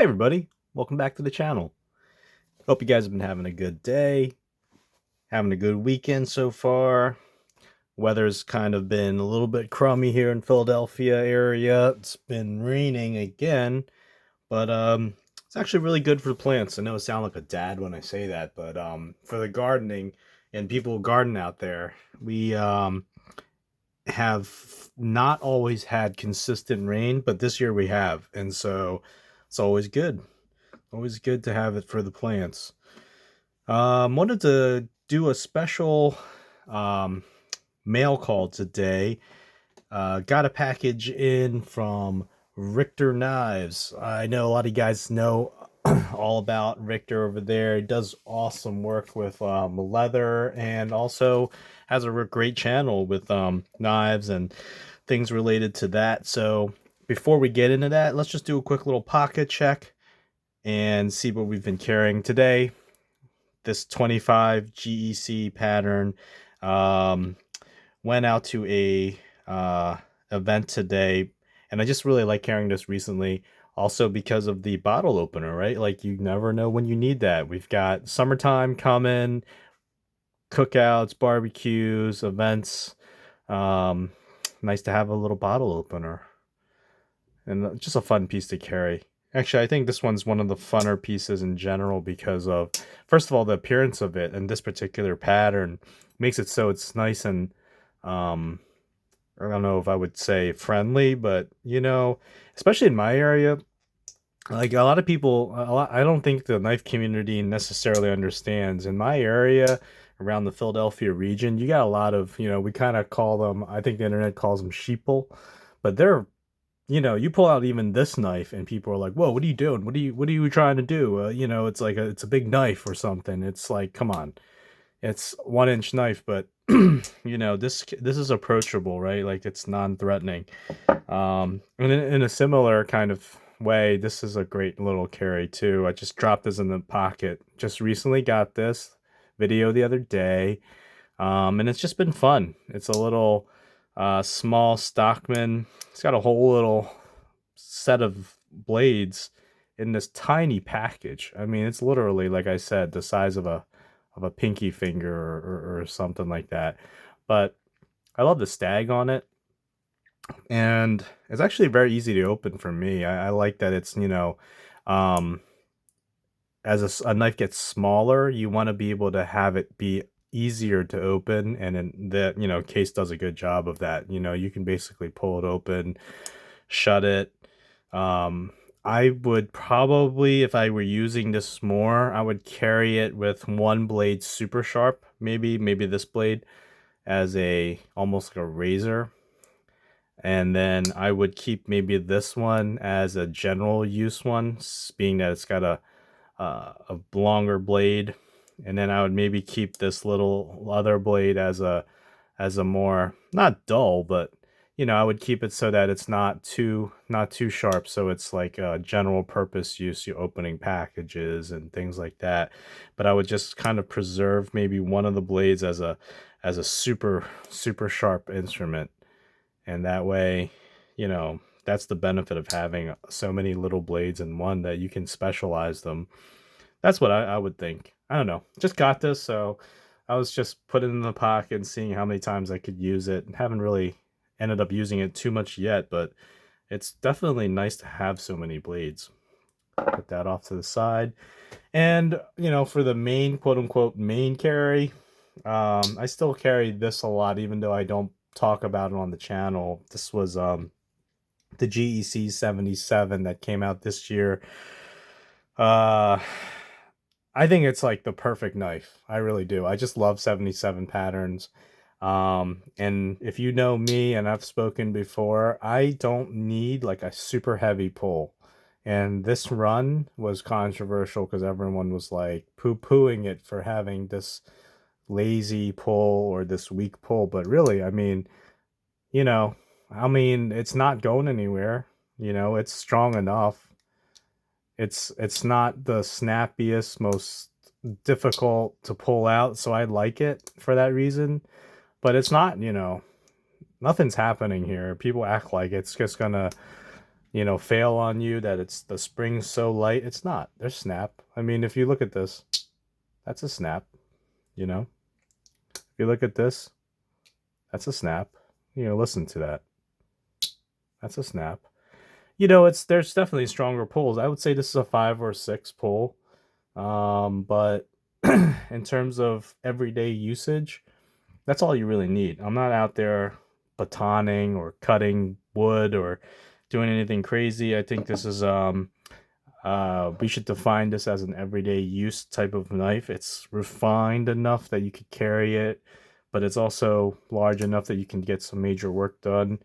Hey everybody, welcome back to the channel. Hope you guys have been having a good day, having a good weekend so far. Weather's kind of been a little bit crummy here in Philadelphia area. It's been raining again, but it's actually really good for the plants. I know it sounds like a dad when I say that, but for the gardening and people who garden out there, we have not always had consistent rain, but this year we have, and so it's always good. Always good to have it for the plants. Wanted to do a special um, mail call today. Got a package in from Richter Knives. I know a lot of you guys know all about Richter over there. He does awesome work with leather and also has a great channel with knives and things related to that. So before we get into that, let's just do a quick little pocket check and see what we've been carrying today. This 25 GEC pattern um, went out to a event today, and I just really like carrying this recently. Also because of the bottle opener, right? Like you never know when you need that. We've got summertime coming, cookouts, barbecues, events. Um, Nice to have a little bottle opener, and just a fun piece to carry. Actually, I think this one's one of the funner pieces in general because of, first of all, the appearance of it and this particular pattern makes it so it's nice and, um, I don't know if I would say friendly, but especially in my area, like a lot of people, I don't think the knife community necessarily understands. In my area, around the Philadelphia region, you got a lot of, we kind of call them, I think the internet calls them sheeple, but they're you pull out even this knife and people are like, "Whoa, what are you doing? What are you trying to do?" It's like it's a big knife or something. It's like, come on, it's 1 inch knife, but this is approachable, right? Like it's non-threatening. And in a similar kind of way, this is a great little carry too. I just dropped this in the pocket. Just recently got this video the other day, and it's just been fun. It's a little small Stockman. It's got a whole little set of blades in this tiny package. I mean, it's literally, like I said, the size of a pinky finger or something like that. But I love the stag on it, and it's actually very easy to open for me. I like that it's um, as a knife gets smaller, you want to be able to have it be easier to open, and in that case does a good job of that. You can basically pull it open, shut it. um I would probably, if I were using this more, I would carry it with one blade super sharp, maybe this blade as a almost like a razor, and then I would keep maybe this one as a general use one, being that it's got a longer blade, and then I would maybe keep this little other blade as a more, not dull, but I would keep it so that it's not too sharp, so it's like a general purpose use, you opening packages and things like that. But I would just kind of preserve maybe one of the blades as a super sharp instrument, and that way, that's the benefit of having so many little blades in one, that you can specialize them. That's what I would think. I don't know. Just got this, so I was just putting it in the pocket and seeing how many times I could use it. Haven't really ended up using it too much yet, but it's definitely nice to have so many blades. Put that off to the side. And, for the main, quote unquote, main carry, I still carry this a lot, even though I don't talk about it on the channel. This was the GEC 77 that came out this year. Uh, I think it's like the perfect knife. I really do. I just love 77 patterns. And if you know me, and I've spoken before, I don't need like a super heavy pull. And this run was controversial because everyone was like poo-pooing it for having this lazy pull or this weak pull. But really, you know, it's not going anywhere. It's strong enough. It's not the snappiest, most difficult to pull out, so I like it for that reason. But it's not, nothing's happening here. People act like it's just gonna fail on you that it's the spring's so light. It's not. There's snap. I mean, if you look at this, that's a snap, you know? If you look at this, that's a snap. Listen to that. That's a snap. It's there's definitely stronger pulls. I would say this is a 5 or 6 pull. But in terms of everyday usage, that's all you really need. I'm not out there batoning or cutting wood or doing anything crazy. I think this is we should define this as an everyday use type of knife. It's refined enough that you could carry it, but it's also large enough that you can get some major work done.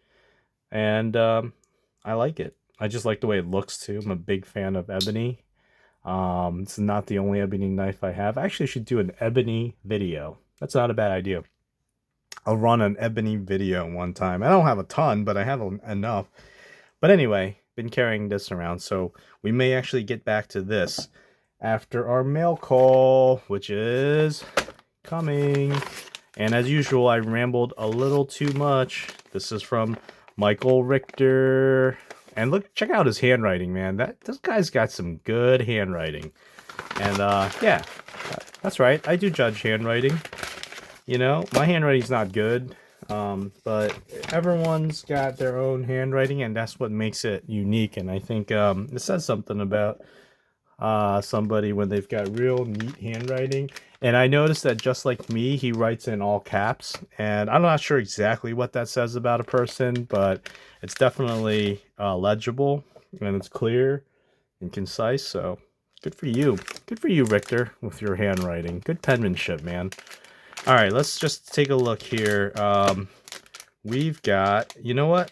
And I like it. I just like the way it looks too. I'm a big fan of ebony. It's not the only ebony knife I have. I actually should do an ebony video. That's not a bad idea. I'll run an ebony video one time. I don't have a ton, but I have enough. But anyway, been carrying this around, so we may actually get back to this after our mail call, which is coming. And as usual, I rambled a little too much. This is from Michael Richter. And look, check out his handwriting, man. This guy's got some good handwriting. And yeah, that's right. I do judge handwriting. My handwriting's not good, but everyone's got their own handwriting, and that's what makes it unique. And I think it says something about somebody when they've got real neat handwriting. And I noticed that just like me, he writes in all caps, and I'm not sure exactly what that says about a person, but it's definitely legible, and it's clear and concise. So good for you. Good for you, Richter, with your handwriting. Good penmanship, man. All right, let's just take a look here. We've got, you know what?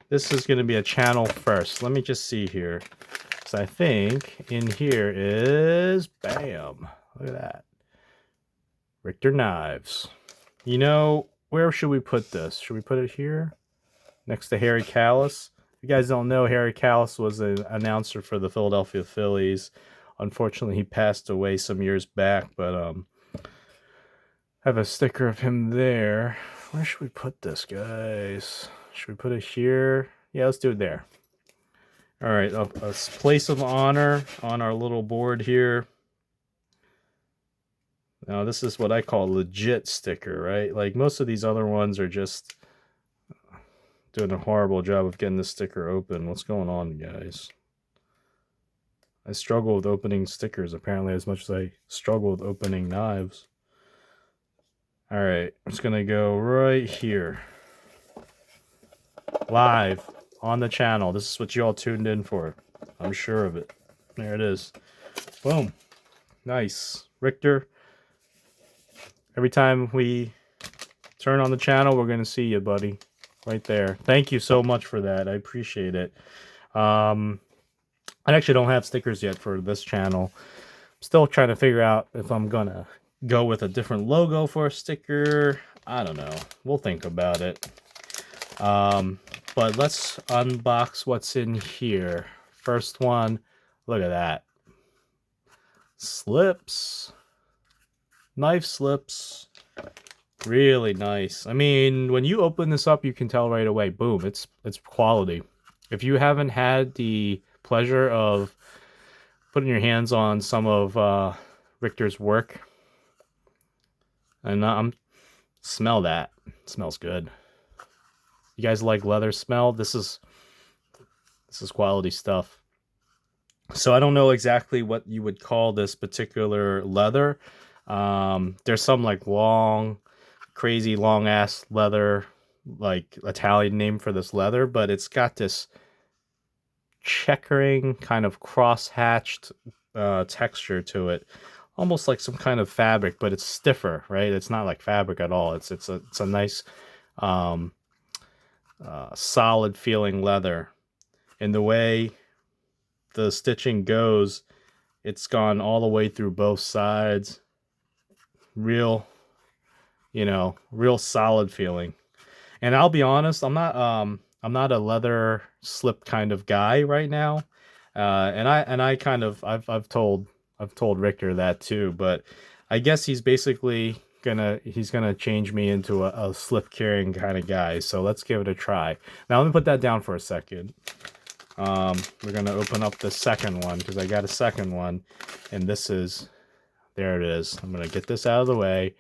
This is going to be a channel first. Let me just see here. So I think in here is, bam, look at that. Richter Knives. Where should we put this? Should we put it here? Next to Harry Callis? If you guys don't know, Harry Callis was an announcer for the Philadelphia Phillies. Unfortunately, he passed away some years back, but I have a sticker of him there. Where should we put this, guys? Should we put it here? Yeah, let's do it there. All right, a place of honor on our little board here. Now, this is what I call a legit sticker, right? Like most of these other ones are just doing a horrible job of getting the sticker open. What's going on, guys? I struggle with opening stickers apparently as much as I struggle with opening knives. All right, I'm just gonna go right here. Live on the channel. This is what you all tuned in for. I'm sure of it. There it is. Boom. Nice. Richter, every time we turn on the channel, we're gonna see you, buddy. Right there. Thank you so much for that. I appreciate it. I actually don't have stickers yet for this channel. I'm still trying to figure out if I'm gonna go with a different logo for a sticker. I don't know. We'll think about it. But let's unbox what's in here. First one, look at that. Slips. Knife slips. Really nice. I mean, when you open this up, you can tell right away, boom, it's quality. If you haven't had the pleasure of putting your hands on some of Richter's work, and smell that. It smells good. You guys like leather smell? This is quality stuff. So I don't know exactly what you would call this particular leather. There's some like long, crazy long ass leather, like Italian name for this leather, but it's got this checkering kind of cross-hatched texture to it, almost like some kind of fabric, but it's stiffer, right? It's not like fabric at all. It's a nice solid feeling leather. And the way the stitching goes, it's gone all the way through both sides. Real solid feeling. And I'll be honest, I'm not a leather slip kind of guy right now. And I kind of I've told Richter that too, but I guess he's basically he's gonna change me into a slip carrying kind of guy. So let's give it a try. Now let me put that down for a second. We're gonna open up the second one because I got a second one, and this is, there it is. I'm gonna get this out of the way.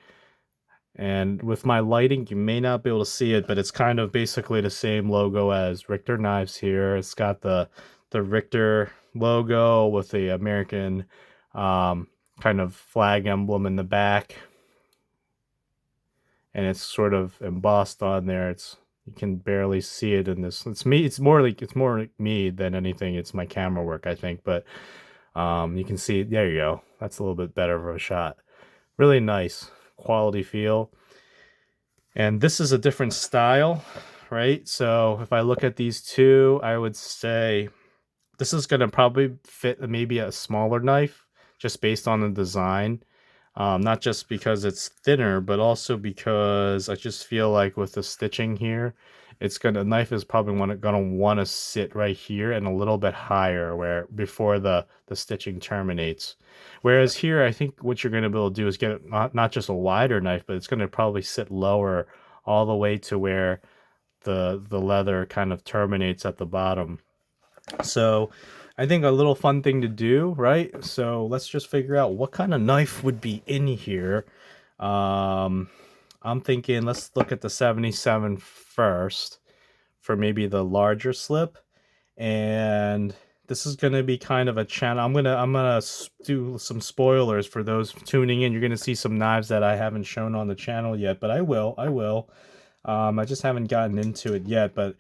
And with my lighting, you may not be able to see it, but it's kind of basically the same logo as Richter Knives here. It's got the Richter logo with the American um, kind of flag emblem in the back, and it's sort of embossed on there. It's, you can barely see it in this. It's me. It's more like me than anything. It's my camera work, I think. But you can see. There you go. That's a little bit better of a shot. Really nice quality feel. And this is a different style, right? So if I look at these two, I would say this is going to probably fit maybe a smaller knife just based on the design. Not just because it's thinner, but also because I just feel like with the stitching here, the knife is probably gonna want to sit right here and a little bit higher where before the stitching terminates. Whereas here, I think what you're gonna be able to do is get not just a wider knife, but it's gonna probably sit lower all the way to where the leather kind of terminates at the bottom. So I think a little fun thing to do, right? So let's just figure out what kind of knife would be in here. Um, I'm thinking let's look at the 77 first for maybe the larger slip. And this is going to be kind of a channel. I'm gonna do some spoilers for those tuning in. You're going to see some knives that I haven't shown on the channel yet, but I will. I just haven't gotten into it yet, but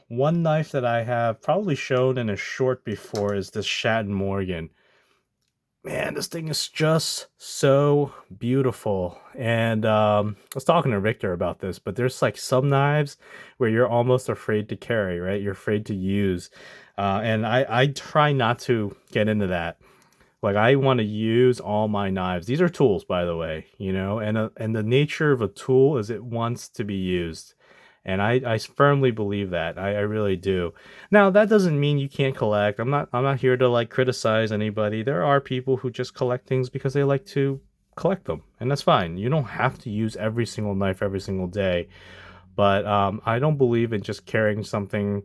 one knife that I have probably shown in a short before is this Shatton Morgan. Man, this thing is just so beautiful. And I was talking to Richter about this, but there's like some knives where you're almost afraid to carry, right? You're afraid to use. And I try not to get into that. Like I want to use all my knives. These are tools, by the way, you know, and the nature of a tool is it wants to be used. And I firmly believe that. I really do. Now that doesn't mean you can't collect. I'm not here to like criticize anybody. There are people who just collect things because they like to collect them, and that's fine. You don't have to use every single knife every single day. But I don't believe in just carrying something,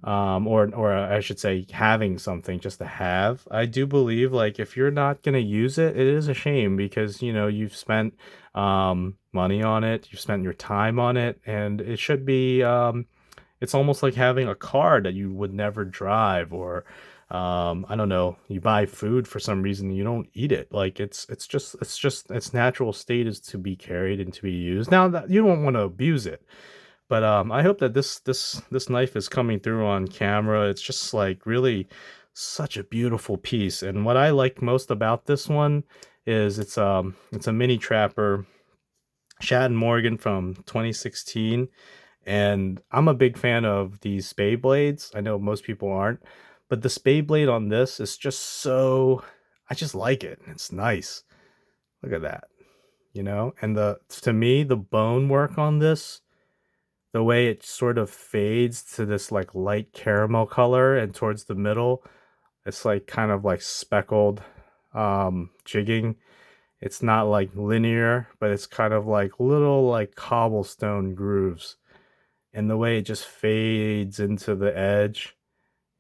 or I should say, having something just to have. I do believe like if you're not gonna use it, it is a shame because you know you've spent money on it, you've spent your time on it, and it should be. It's almost like having a car that you would never drive, or I don't know, you buy food for some reason and you don't eat it. Like it's just its natural state is to be carried and to be used. Now that you don't want to abuse it, but I hope that this knife is coming through on camera. It's just like really such a beautiful piece. And what I like most about this one is it's a mini trapper Shatton Morgan from 2016. And I'm a big fan of these spade blades. I know most people aren't, but the spade blade on this is just so, I just like it. It's nice. Look at that, you know? And to me, the bone work on this, the way it sort of fades to this like light caramel color and towards the middle, it's like kind of like speckled jigging. It's not like linear, but it's kind of like little like cobblestone grooves. And the way it just fades into the edge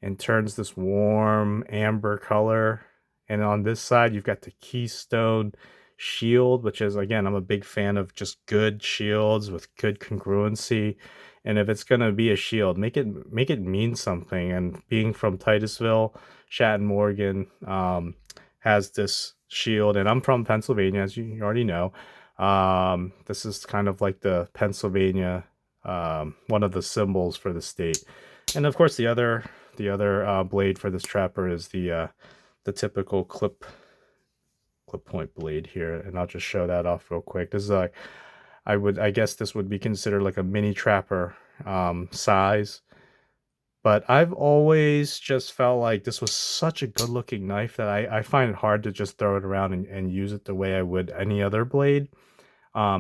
and turns this warm amber color. And on this side, you've got the Keystone shield, which is, again, I'm a big fan of just good shields with good congruency. And if it's gonna be a shield, make it mean something. And being from Titusville, Shatton Morgan has this shield, and I'm from Pennsylvania, as you already know. This is kind of like the Pennsylvania, one of the symbols for the state. And of course, the other blade for this trapper is the typical clip point blade here, and I'll just show that off real quick. This is like, I guess this would be considered like a mini trapper size. But I've always just felt like this was such a good looking knife that I find it hard to just throw it around and use it the way I would any other blade.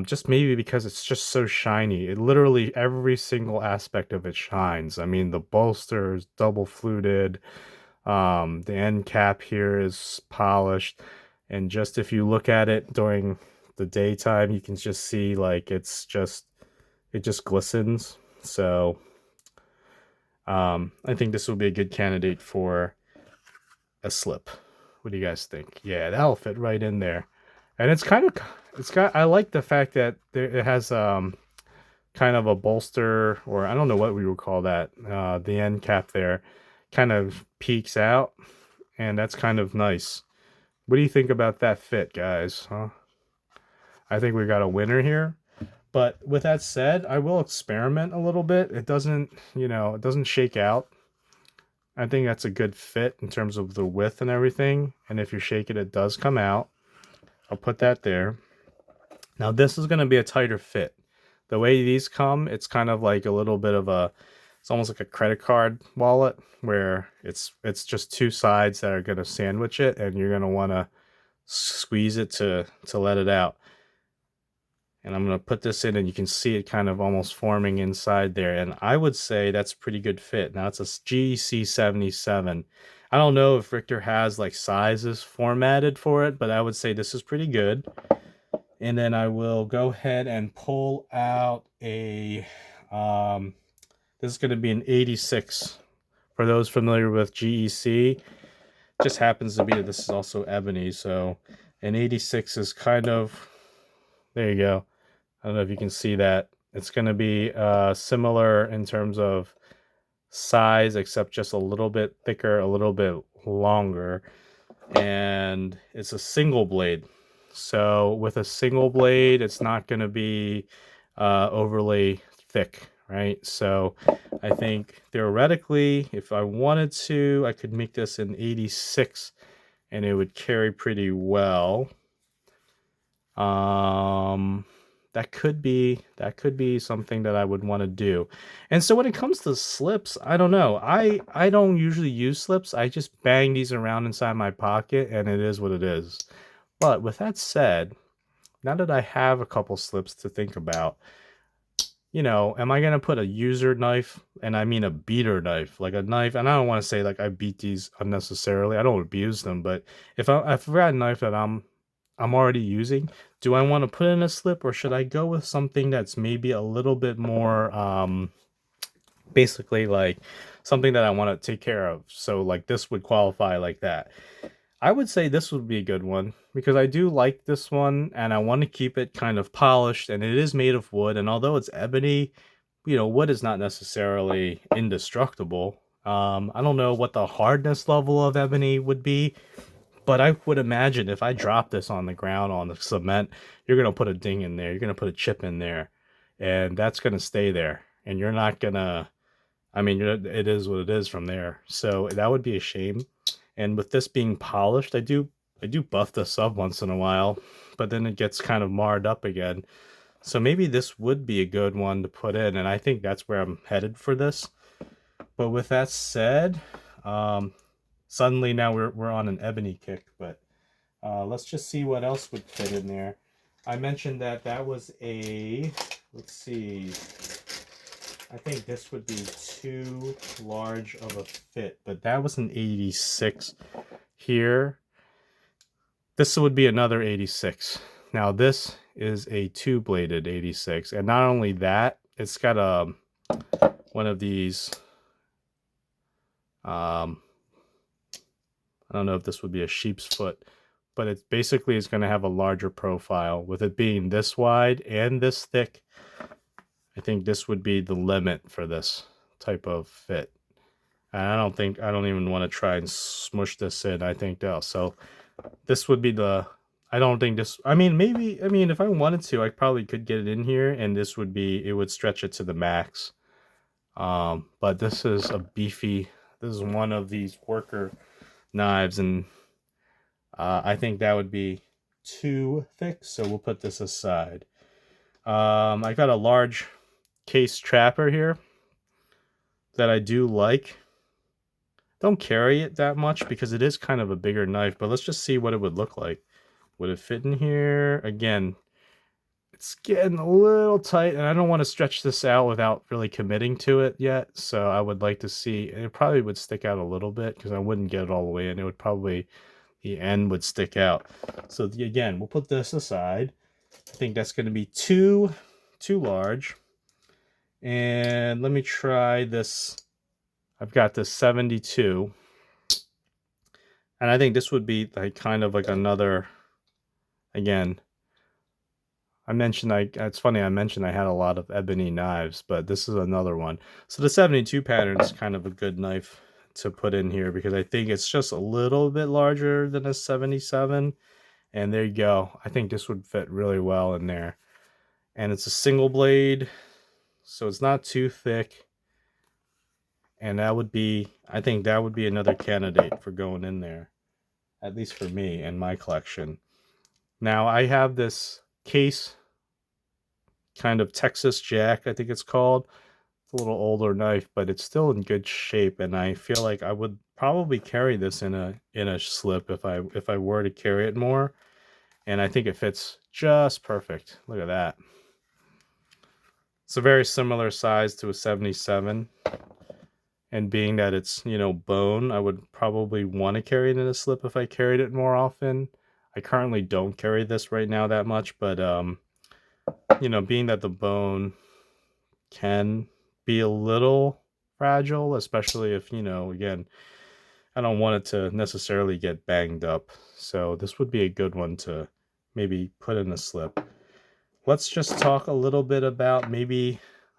Just maybe because it's just so shiny. It literally every single aspect of it shines. I mean, the bolster is double fluted. The end cap here is polished. And just if you look at it during the daytime, you can just see like it just glistens. So I think this will be a good candidate for a slip. What do you guys think? Yeah, that'll fit right in there. And it's got I like the fact that it has kind of a bolster, or I don't know what we would call that. The end cap there kind of peeks out, and that's kind of nice. What do you think about that fit, guys? Huh? I think we got a winner here. But with that said, I will experiment a little bit. It doesn't, it doesn't shake out. I think that's a good fit in terms of the width and everything. And if you shake it, it does come out. I'll put that there. Now this is going to be a tighter fit. The way these come, it's kind of like a little bit of it's almost like a credit card wallet where it's just two sides that are going to sandwich it, and you're going to want to squeeze it to let it out. And I'm going to put this in, and you can see it kind of almost forming inside there. And I would say that's a pretty good fit. Now it's a GC77. I don't know if Richter has like sizes formatted for it, but I would say this is pretty good. And then I will go ahead and pull out this is going to be an 86. For those familiar with GEC, just happens to be that this is also ebony. So an 86 is kind of, there you go. I don't know if you can see that. It's going to be similar in terms of size, except just a little bit thicker, a little bit longer. And it's a single blade. So with a single blade, it's not going to be overly thick, right? So I think theoretically, if I wanted to, I could make this an 86 and it would carry pretty well. That could be something that I would want to do. And so when it comes to slips, I don't know. I don't usually use slips. I just bang these around inside my pocket, and it is what it is. But with that said, now that I have a couple slips to think about, am I gonna put a user knife, and I mean a beater knife, like a knife? And I don't want to say like I beat these unnecessarily. I don't abuse them, but if I've got a knife that I'm already using, do I want to put in a slip, or should I go with something that's maybe a little bit more basically like something that I want to take care of? So like this would qualify like that. I would say this would be a good one because I do like this one and I want to keep it kind of polished, and it is made of wood, and although it's ebony, wood is not necessarily indestructible. I don't know what the hardness level of ebony would be, but I would imagine if I drop this on the ground on the cement, you're going to put a ding in there. You're going to put a chip in there, and that's going to stay there. And you're not going to, it is what it is from there. So that would be a shame. And with this being polished, I do buff this up once in a while, but then it gets kind of marred up again. So maybe this would be a good one to put in, and I think that's where I'm headed for this. But with that said, suddenly now we're on an ebony kick, but let's just see what else would fit in there. I mentioned that was a, let's see, I think this would be too large of a fit, but that was an 86 here. This would be another 86. Now this is a two-bladed 86, and not only that, it's got one of these I don't know if this would be a sheep's foot, but it basically is going to have a larger profile. With it being this wide and this thick, I think this would be the limit for this type of fit. And I don't even want to try and smush this in. I think so this would be I don't think this, maybe, if I wanted to, I probably could get it in here, and this would it would stretch it to the max. But this is this is one of these worker knives, and I think that would be too thick, so we'll put this aside. I got a large case trapper here that I do like. Don't carry it that much because it is kind of a bigger knife, but let's just see what it would look like. Would it fit in here? Again, it's getting a little tight, and I don't want to stretch this out without really committing to it yet, so I would like to see, and it probably would stick out a little bit because I wouldn't get it all the way in. It would probably, the end would stick out. So again, we'll put this aside. I think that's going to be too large. And let me try this. I've got this 72. And I think this would be like kind of like another, again, it's funny I mentioned I had a lot of ebony knives, but this is another one. So the 72 pattern is kind of a good knife to put in here because I think it's just a little bit larger than a 77. And there you go. I think this would fit really well in there. And it's a single blade, so it's not too thick. And I think that would be another candidate for going in there, at least for me and my collection. Now I have this case, kind of Texas Jack, I think it's called. It's a little older knife, but it's still in good shape, and I feel like I would probably carry this in a slip if I were to carry it more. And I think it fits just perfect. Look at that. It's a very similar size to a 77. And being that it's, bone, I would probably want to carry it in a slip if I carried it more often. I currently don't carry this right now that much, but being that the bone can be a little fragile, especially if, again, I don't want it to necessarily get banged up. So this would be a good one to maybe put in a slip. Let's just talk a little bit about maybe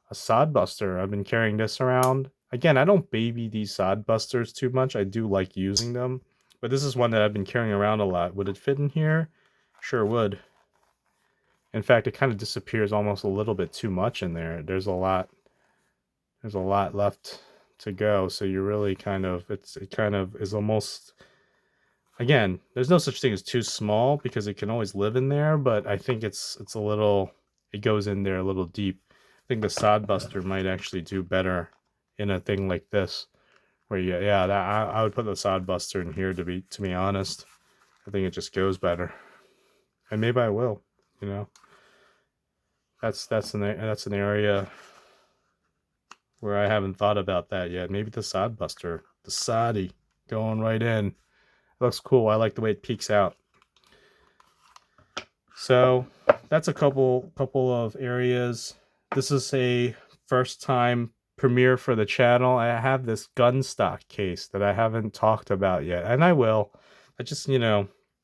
a sod buster. I've been carrying this around. Again, I don't baby these sod busters too much. I do like using them, but this is one that I've been carrying around a lot. Would it fit in here? Sure would. In fact, it kind of disappears almost a little bit too much in there. There's a lot left to go. So you really it kind of is almost, again, there's no such thing as too small because it can always live in there, but I think it's a little, it goes in there a little deep. I think the sod buster might actually do better in a thing like this, where I would put the sod buster in here to be honest. I think it just goes better, and maybe I will. That's an area where I haven't thought about that yet. Maybe the sod buster, the soddy, going right in. It looks cool. I like the way it peeks out. So that's a couple of areas. This is a first time premiere for the channel. I have this gun stock case that I haven't talked about yet, and I will. I just,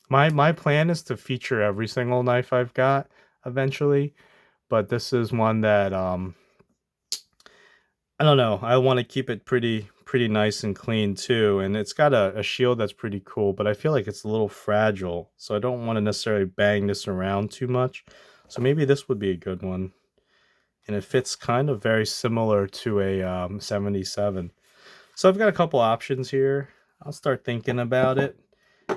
my plan is to feature every single knife I've got eventually, but this is one that I don't know. I want to keep it pretty nice and clean too, and it's got a shield that's pretty cool, but I feel like it's a little fragile, so I don't want to necessarily bang this around too much. So maybe this would be a good one, and it fits kind of very similar to a 77. So I've got a couple options here. I'll start thinking about it,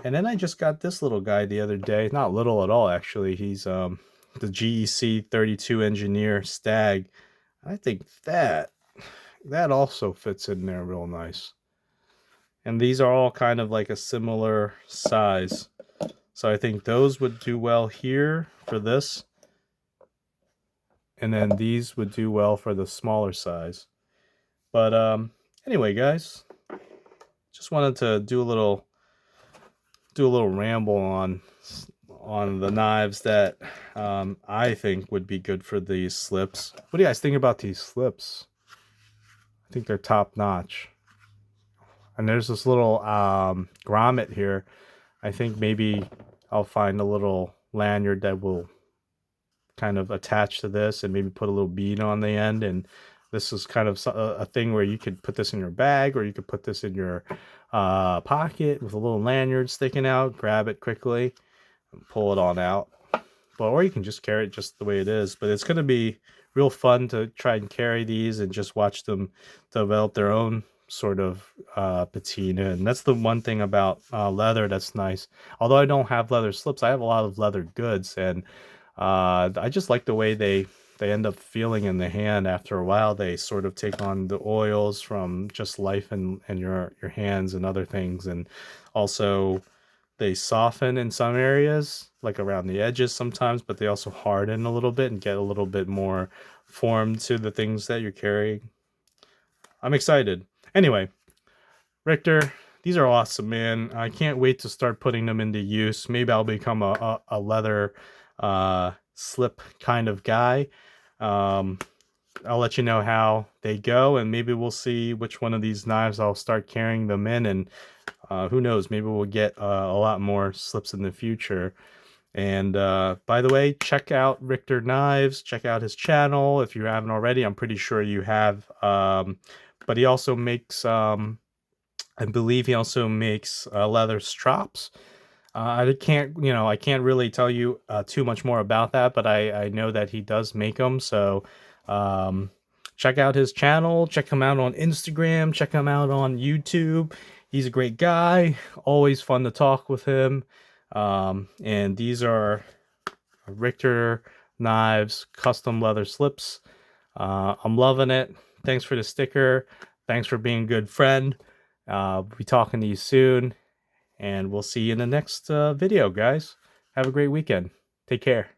and then I just got this little guy the other day. Not little at all, actually. He's the GEC 32 Engineer Stag. I think that also fits in there real nice. And these are all kind of like a similar size. So I think those would do well here for this. And then these would do well for the smaller size. But anyway, guys, just wanted to do a little ramble on the knives that I think would be good for these slips. What do you guys think about these slips? I think they're top notch. And there's this little grommet here. I think maybe I'll find a little lanyard that will kind of attach to this and maybe put a little bead on the end. And this is kind of a thing where you could put this in your bag, or you could put this in your pocket with a little lanyard sticking out, grab it quickly and pull it on out. Or you can just carry it just the way it is. But it's going to be real fun to try and carry these and just watch them develop their own sort of patina. And that's the one thing about leather that's nice. Although I don't have leather slips, I have a lot of leather goods, and I just like the way they end up feeling in the hand. After a while, they sort of take on the oils from just life and your hands and other things. And also they soften in some areas, like around the edges sometimes, but they also harden a little bit and get a little bit more form to the things that you're carrying. I'm excited. Anyway, Richter, these are awesome, man. I can't wait to start putting them into use. Maybe I'll become a leather slip kind of guy. Um, I'll let you know how they go, and maybe we'll see which one of these knives I'll start carrying them in, and who knows, maybe we'll get a lot more slips in the future. And by the way, check out Richter Knives. Check out his channel if you haven't already. I'm pretty sure you have. But he also makes, I believe he also makes leather strops. I can't really tell you too much more about that, but I know that he does make them. So um, check out his channel. Check him out on Instagram. Check him out on YouTube. He's a great guy. Always fun to talk with him. And these are Richter Knives custom leather slips. I'm loving it. Thanks for the sticker. Thanks for being a good friend. Be talking to you soon, and we'll see you in the next video, guys. Have a great weekend. Take care.